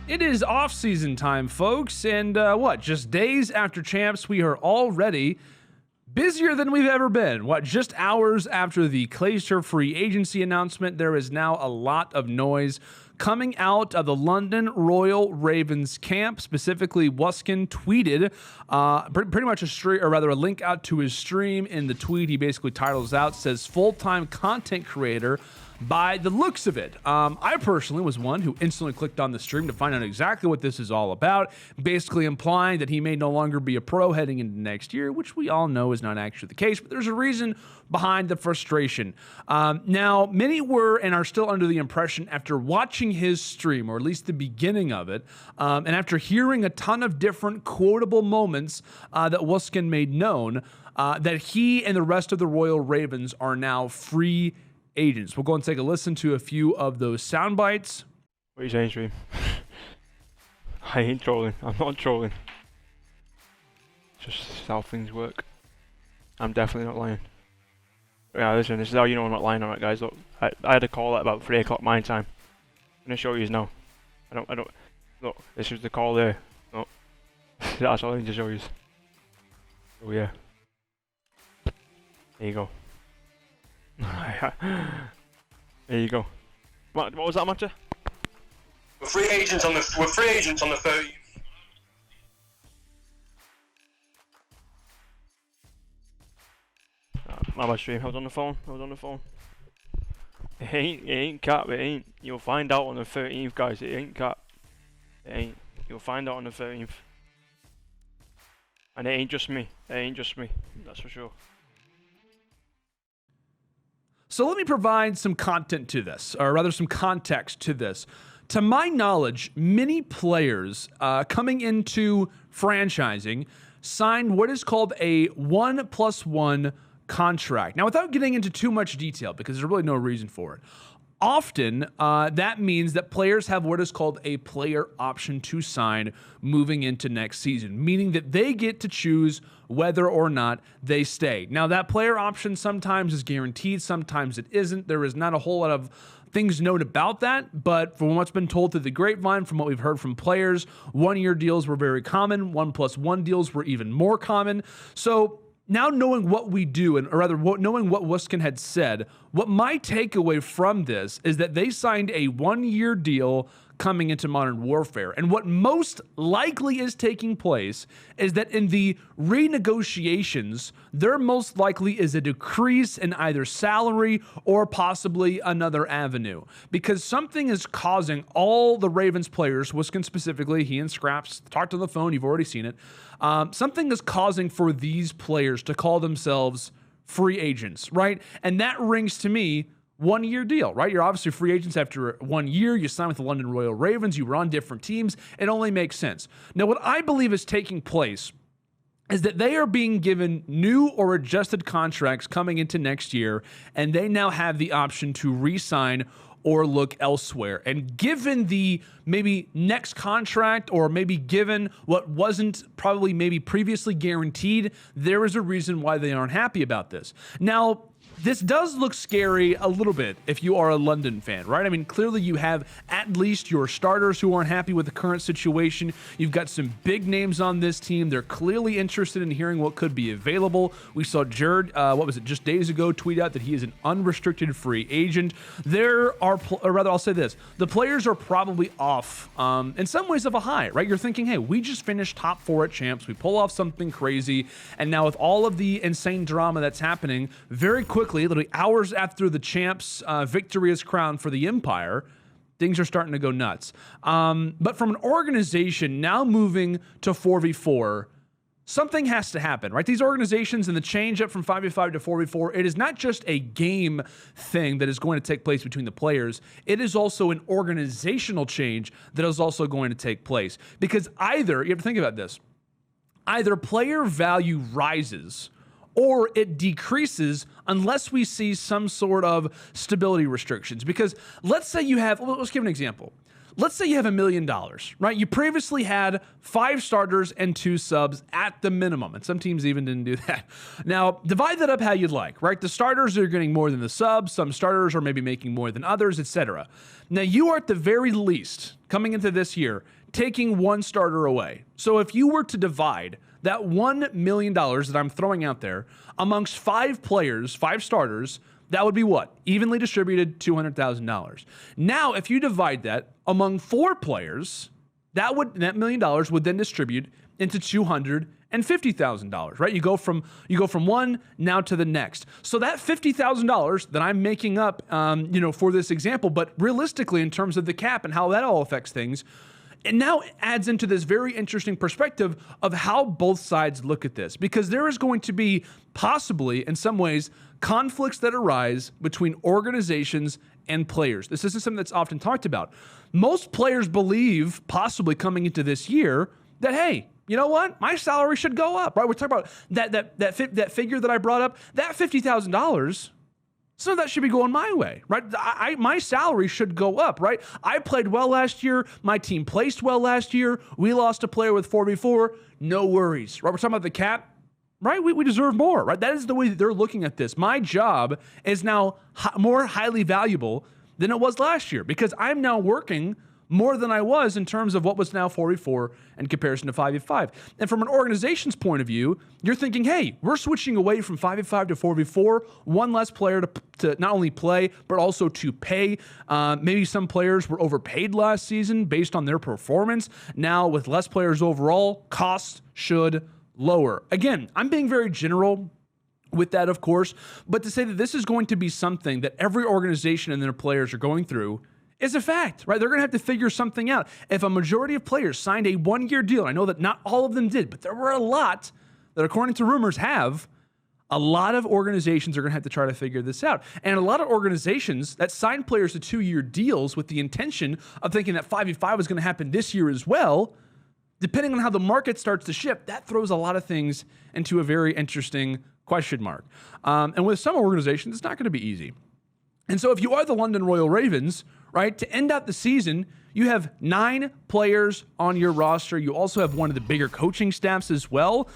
It is off-season time, folks, and just days after champs, we are already busier than we've ever been. Just hours after the Glacier free agency announcement, there is now a lot of noise coming out of the London Royal Ravens camp. Specifically, Wuskin tweeted pretty much a link out to his stream. In the tweet, he basically titles out, says, "Full-time content creator by the looks of it." I personally was one who instantly clicked on the stream to find out exactly what this is all about, basically implying that he may no longer be a pro heading into next year, which we all know is not actually the case, but there's a reason behind the frustration. Now, many were and are still under the impression after watching his stream, or at least the beginning of it, and after hearing a ton of different quotable moments that Wuskin made known, that he and the rest of the Royal Ravens are now free agents. We'll go and take a listen to a few of those sound bites. What are you saying, stream? I ain't trolling. I'm not trolling. Just how things work. I'm definitely not lying. Yeah, listen, this is how you know I'm not lying, alright guys. Look, I had a call at about 3 o'clock my time. I'm gonna show you now. I don't, look, this is the call there. No. That's all I need to show you. Oh yeah. There you go. There you go. What was that, Matcha? We're free agents on the 30th. My bad, stream. I was on the phone. It ain't cap. It ain't. You'll find out on the 13th, guys. It ain't cap. It ain't. You'll find out on the 13th. And it ain't just me. That's for sure. So let me provide some content to this, or rather some context to this. To my knowledge, many players coming into franchising signed what is called a 1+1 contract. Now, without getting into too much detail, because there's really no reason for it, often that means that players have what is called a player option to sign moving into next season, meaning that they get to choose whether or not they stay. Now, that player option sometimes is guaranteed, sometimes it isn't. There is not a whole lot of things known about that, but from what's been told through the grapevine, from what we've heard from players, 1-year deals were very common, 1+1 deals were even more common. So now knowing what we do, or rather knowing what Wuskin had said, what my takeaway from this is that they signed a 1-year deal coming into Modern Warfare. And what most likely is taking place is that in the renegotiations, there most likely is a decrease in either salary or possibly another avenue. Because something is causing all the Ravens players, Wuskin specifically, he and Scraps talked on the phone, you've already seen it, something is causing for these players to call themselves free agents, right? And that rings to me 1-year deal, right? You're obviously free agents after 1 year. You sign with the London Royal Ravens. You were on different teams. It only makes sense. Now, what I believe is taking place is that they are being given new or adjusted contracts coming into next year, and they now have the option to re-sign or look elsewhere. And given the maybe next contract, or maybe given what wasn't probably maybe previously guaranteed, there is a reason why they aren't happy about this. Now, this does look scary a little bit if you are a London fan, right? I mean, clearly you have at least your starters who aren't happy with the current situation. You've got some big names on this team. They're clearly interested in hearing what could be available. We saw Jared, just days ago, tweet out that he is an unrestricted free agent. There are, or rather, I'll say this, the players are probably off in some ways of a high, right? You're thinking, hey, we just finished top 4 at champs. We pull off something crazy. And now with all of the insane drama that's happening, very quickly, literally hours after the champs' victory is crowned for the Empire, things are starting to go nuts. But from an organization now moving to 4v4, something has to happen, right? These organizations and the change up from 5v5 to 4v4, it is not just a game thing that is going to take place between the players. It is also an organizational change that is also going to take place. Because either, you have to think about this, either player value rises or it decreases unless we see some sort of stability restrictions. Because let's say you have, let's give an example. Let's say you have $1 million, right? You previously had 5 starters and 2 subs at the minimum, and some teams even didn't do that. Now, divide that up how you'd like, right? The starters are getting more than the subs, some starters are maybe making more than others, etc. Now, you are at the very least, coming into this year, taking one starter away. So if you were to divide that $1 million that I'm throwing out there amongst 5 players, 5 starters, that would be what? Evenly distributed $200,000. Now, if you divide that among 4 players, that $1 million would then distribute into $250,000, right? You go from one now to the next. So that $50,000 that I'm making up, for this example, but realistically in terms of the cap and how that all affects things, it now adds into this very interesting perspective of how both sides look at this, because there is going to be possibly, in some ways, conflicts that arise between organizations and players. This isn't something that's often talked about. Most players believe, possibly coming into this year, that, hey, you know what? My salary should go up, right? We're talking about that figure that I brought up, that $50,000. So that should be going my way, right? My salary should go up, right? I played well last year. My team placed well last year. We lost a player with 4v4. No worries, right? We're talking about the cap, right? We deserve more, right? That is the way that they're looking at this. My job is now more highly valuable than it was last year because I'm now working more than I was in terms of what was now 4v4 in comparison to 5v5. And from an organization's point of view, you're thinking, hey, we're switching away from 5v5 to 4v4, one less player to not only play, but also to pay. Maybe some players were overpaid last season based on their performance. Now, with less players overall, costs should lower. Again, I'm being very general with that, of course, but to say that this is going to be something that every organization and their players are going through is a fact, right? They're going to have to figure something out. If a majority of players signed a 1-year deal, I know that not all of them did, but there were a lot that, according to rumors, have. A lot of organizations are going to have to try to figure this out. And a lot of organizations that sign players to 2-year deals with the intention of thinking that 5v5 was going to happen this year as well, depending on how the market starts to shift, that throws a lot of things into a very interesting question mark. And with some organizations, it's not going to be easy. And so if you are the London Royal Ravens, right, to end out the season, you have 9 players on your roster. You also have one of the bigger coaching staffs as well.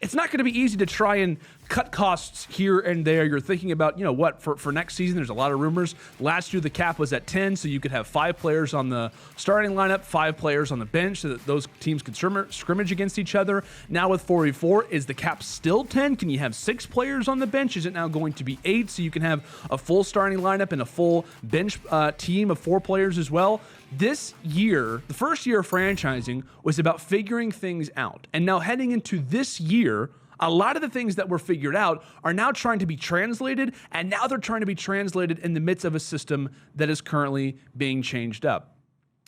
It's not going to be easy to try and cut costs here and there. You're thinking about, for next season, there's a lot of rumors. Last year, the cap was at 10, so you could have 5 players on the starting lineup, 5 players on the bench, so that those teams could scrimmage against each other. Now with 4v4, is the cap still 10? Can you have 6 players on the bench? Is it now going to be 8, so you can have a full starting lineup and a full bench team of 4 players as well? This year, the first year of franchising, was about figuring things out. And now heading into this year, a lot of the things that were figured out are now trying to be translated, and now they're trying to be translated in the midst of a system that is currently being changed up.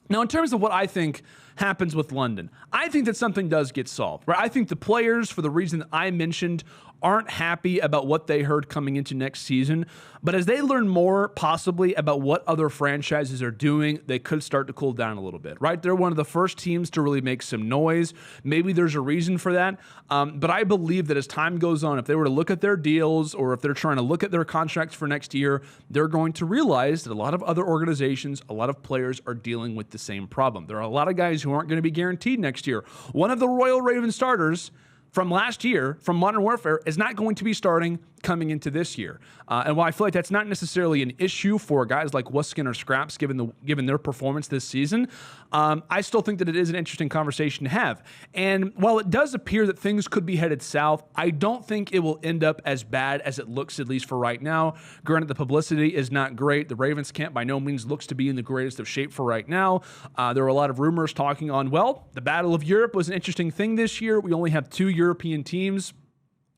Now, in terms of what I think happens with London, I think that something does get solved, right? I think the players, for the reason that I mentioned, aren't happy about what they heard coming into next season. But as they learn more, possibly, about what other franchises are doing, they could start to cool down a little bit, right? They're one of the first teams to really make some noise. Maybe there's a reason for that. But I believe that as time goes on, if they were to look at their deals or if they're trying to look at their contracts for next year, they're going to realize that a lot of other organizations, a lot of players are dealing with the same problem. There are a lot of guys who aren't going to be guaranteed next year. One of the Royal Raven starters from last year, from Modern Warfare, is not going to be starting coming into this year. And while I feel like that's not necessarily an issue for guys like Wuskin or Scraps, given their performance this season, I still think that it is an interesting conversation to have. And while it does appear that things could be headed south, I don't think it will end up as bad as it looks, at least for right now. Granted, the publicity is not great. The Ravens camp by no means looks to be in the greatest of shape for right now. There were a lot of rumors talking on, the Battle of Europe was an interesting thing this year. We only have 2 European teams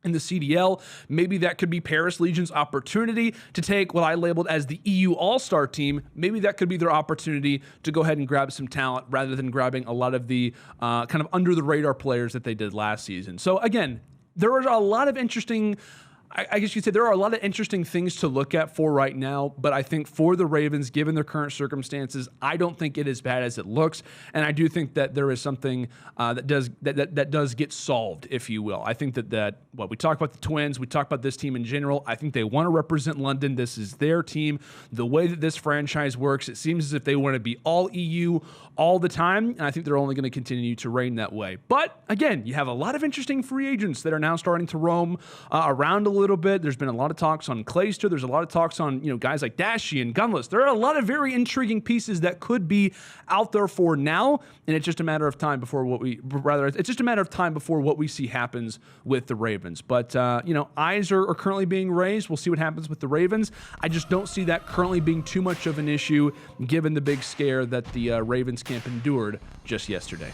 in the CDL. Maybe that could be Paris Legion's opportunity to take what I labeled as the EU All-Star team. Maybe that could be their opportunity to go ahead and grab some talent rather than grabbing a lot of the kind of under-the-radar players that they did last season. So again, there are a lot of interesting, I guess you'd say there are a lot of interesting things to look at for right now, but I think for the Ravens, given their current circumstances, I don't think it is as bad as it looks, and I do think that there is something that does get solved, if you will. I think that we talk about the Twins, we talk about this team in general. I think they want to represent London. This is their team. The way that this franchise works, it seems as if they want to be all EU all the time, and I think they're only going to continue to reign that way. But again, you have a lot of interesting free agents that are now starting to roam around a little little bit. There's been a lot of talks on Clayster. There's a lot of talks on, guys like Dashy and Gunless. There are a lot of very intriguing pieces that could be out there for now, and it's just a matter of time before what we see happens with the Ravens. But, eyes are currently being raised. We'll see what happens with the Ravens. I just don't see that currently being too much of an issue given the big scare that the Ravens camp endured just yesterday.